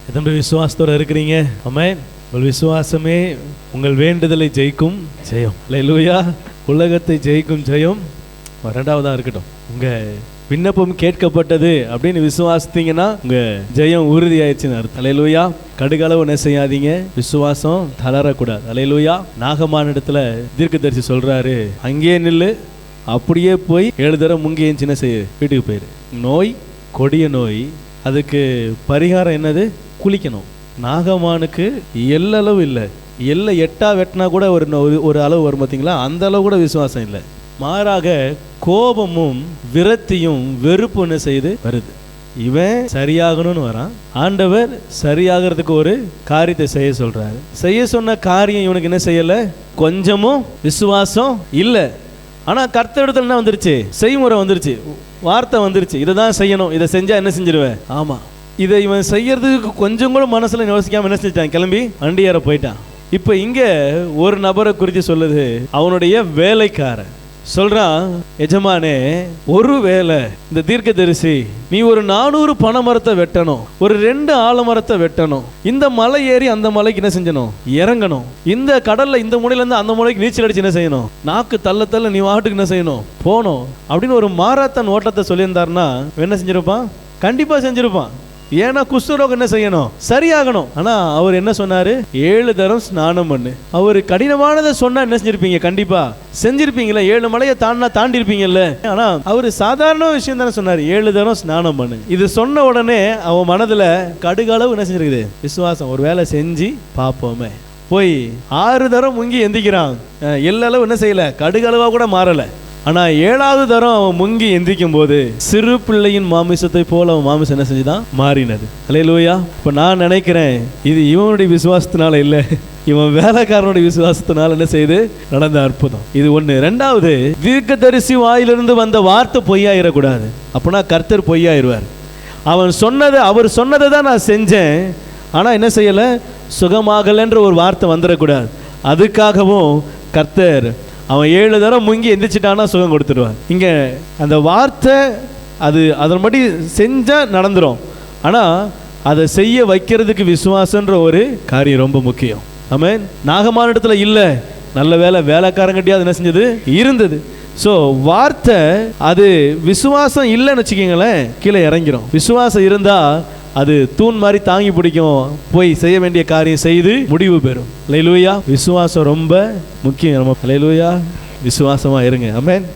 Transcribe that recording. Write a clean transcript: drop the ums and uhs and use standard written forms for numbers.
எத்தனை விசுவாசத்தோட இருக்கிறீங்க? ஆமென். உங்கள் விசுவாசமே உங்கள் வேண்டுதலை ஜெயிக்கும் ஜெயம். அல்லேலூயா. உலகத்தை ஜெயிக்கும் ஜெயம் இரண்டாவதா இருக்கட்டும். உங்க விண்ணப்பம் கேட்கப்பட்டது அப்படின்னு விசுவாசித்தீங்கன்னா உங்க ஜெயம் உறுதியாயிடுச்சுன்னு அர்த்தம். அல்லேலூயா. கடுகளவு என்ன செய்யாதீங்க, விசுவாசம் தளரக்கூடாது. அல்லேலூயா. நாகமான இடத்துல தீர்க்கதரிசி சொல்றாரு, அங்கேயே நில்லு, அப்படியே போய் 7 தடவை முங்கி சின்ன செய்ய வீட்டுக்கு போயிரு. நோய், கொடிய நோய், அதுக்கு பரிகாரம் என்னது? குளிக்கணும். நாகமானுக்கு எல்லளவு இல்லை, எல்லை 8 வெட்டினா கூட ஒரு அளவு வரும் பார்த்தீங்களா, அந்த அளவு கூட விசுவாசம் இல்லை. மாறாக கோபமும் விரக்தியும் வெறுப்பு என்ன செய்து வருது. இவன் சரியாகணும்னு வரான், ஆண்டவர் சரியாகிறதுக்கு ஒரு காரியத்தை செய்ய சொல்றாரு. செய்ய சொன்ன காரியம் இவனுக்கு என்ன செய்யல, கொஞ்சமும் விசுவாசம் இல்லை. ஆனா கர்த்தரிடத்துல என்ன வந்துருச்சு? செய்முறை வந்துருச்சு, வார்த்தை வந்துருச்சு, இதை தான் செய்யணும், இதை செஞ்சா என்ன செஞ்சிருவேன். ஆமா, இதை இவன் செய்யறதுக்கு கொஞ்சம் கூட மனசுல யோசிக்காம என்ன செஞ்சான், கிளம்பி வண்டி ஏற போயிட்டான். இப்ப இங்க ஒரு நபரை குறித்து சொல்லுது, அவனுடைய வேலைக்காரன் சொல்றான், எஜமானே, ஒரு வேலை இந்த தீர்க்கதரிசி நீ ஒரு 400 பனை மரத்தை வெட்டணும், ஒரு 2 ஆலமரத்தை வெட்டணும், இந்த மலை ஏறி அந்த மலைக்கு என்ன செஞ்சணும், இறங்கணும், இந்த கடல்ல இந்த மூலையில இருந்து அந்த மூலைக்கு நீச்சல் அடிச்சு என்ன செய்யணும், நாக்கு தள்ள தள்ள நீ வாட்டுக்கு என்ன செய்யணும், போகணும் அப்படின்னு ஒரு மாராத்தான் ஓட்டத்தை சொல்லியிருந்தாருன்னா என்ன செஞ்சிருப்பான்? கண்டிப்பா செஞ்சிருப்பான். ஏன்னா குஷ்டரோகம் என்ன செய்யணும், சரியாகணும். ஆனா அவர் என்ன சொன்னாரு? 7 தரம் ஸ்நானம் பண்ணு. அவர் கடினமானதை சொன்னா என்ன செஞ்சிருப்பீங்க? கண்டிப்பா செஞ்சிருப்பீங்களா? 7 மலையை தாண்டி இருப்பீங்கல்ல. ஆனா அவர் சாதாரண விஷயம் தானே சொன்னாரு, 7 தரம் ஸ்நானம் பண்ணு. இது சொன்ன உடனே அவன் மனதுல கடுகளவு என்ன செஞ்சிருக்குது, விசுவாசம். ஒரு வேலை செஞ்சு பார்ப்போமே. போய் 6 தரம் முங்கி எந்திக்கிறான். எல்லளவு என்ன செய்யல, கடுகளவா கூட மாறல. ஆனா 7வது தரம் அவன் முங்கி எந்திரிக்கும் போது சிறு பிள்ளையின் மாமிசத்தை போல அவன் மாமிசம் என்ன செஞ்சுதான், மாறினது. அல்லேலூயா. இப்ப நான் நினைக்கிறேன், இது இவனுடைய விசுவாசத்தினால இல்ல, இவன் வேலைக்காரனுடைய விசுவாசத்தினால என்ன செய்து நடந்த அற்புதம். இது ஒண்ணு. 2வது, தீர்க்கதரிசி வாயிலிருந்து வந்த வார்த்தை பொய்யாயிடக்கூடாது. அப்பனா கர்த்தர் பொய்யாயிருவார். அவர் சொன்னதை தான் நான் செஞ்சேன், ஆனா என்ன செய்யல, சுகமாகலன்ற ஒரு வார்த்தை வந்துடக்கூடாது. அதுக்காகவும் கர்த்தர் அவன் 7 தரம் முங்கி எந்திரிச்சிட்டான்னா சுகம் கொடுத்துடுவான். இங்க அந்த வார்த்தை அது அதன்படி செஞ்சா நடந்துரும். ஆனா அதை செய்ய வைக்கிறதுக்கு விசுவாசன்ற ஒரு காரியம் ரொம்ப முக்கியம். ஆமென். நாகமான இடத்துல இல்ல, நல்ல வேலைக்காரங்கிட்டே என்ன செஞ்சது இருந்தது. ஸோ வார்த்தை அது விசுவாசம் இல்லைன்னு வச்சுக்கோங்களேன், கீழே இறங்கிரும். விசுவாசம் இருந்தா அது தூண் மாதிரி தாங்கி பிடிக்கும், போய் செய்ய வேண்டிய காரியம் செய்து முடிவு பெறும். அல்லேலூயா. விசுவாசம் ரொம்ப முக்கியம். அல்லேலூயா. விசுவாசமா இருங்க. ஆமென்.